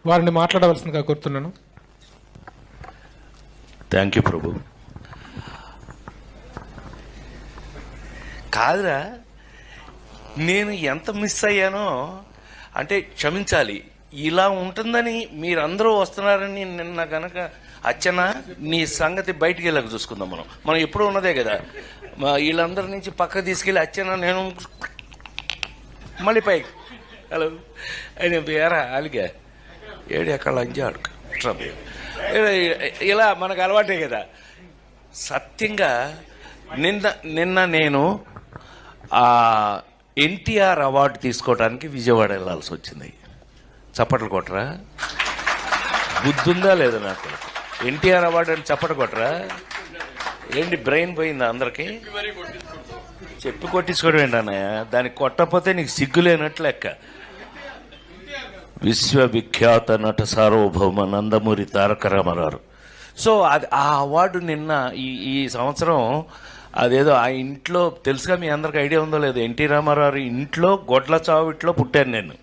వారిని మాట్లాడవలసిందిగా కోరుతున్నాను. థ్యాంక్ యూ ప్రభు. కాదురా, నేను ఎంత మిస్ అయ్యానో అంటే క్షమించాలి. ఇలా ఉంటుందని మీరందరూ వస్తున్నారని నిన్న కనుక అచ్చనా నీ సంగతి బయటికి వెళ్ళక చూసుకుందాం. మనం ఎప్పుడూ ఉన్నదే కదా. వీళ్ళందరి నుంచి పక్క తీసుకెళ్ళి అచ్చనా నేను మళ్ళీ పైకి హలో ఆయన పేరా అలిగా ఏడు ఎక్కడ లంచి ఆడుక ఇలా మనకు అలవాటే కదా. సత్యంగా నిన్న నేను ఎన్టీఆర్ అవార్డు తీసుకోవడానికి విజయవాడ వెళ్ళాల్సి వచ్చింది. చప్పట్లు కొట్టరా? బుద్ధుందా లేదా నాకు? ఎన్టీఆర్ అవార్డు అని చప్పట్లు కొట్టరా? ఏంటి బ్రెయిన్ పోయిందా అందరికి? చెప్పి కొట్టించుకోవడం ఏంటి అన్నయ్య? దానికి కొట్టకపోతే నీకు సిగ్గులేనట్లు లెక్క. విశ్వవిఖ్యాత నట సార్వభౌమ నందమూరి తారక రామారావు. సో అది ఆ అవార్డు నిన్న ఈ సంవత్సరం అదేదో ఆ ఇంట్లో తెలుసుగా, మీ అందరికి ఐడియా ఉందో లేదో, ఎన్టీ రామారావు ఇంట్లో గొడ్ల చావిట్లో పుట్టాను నేను.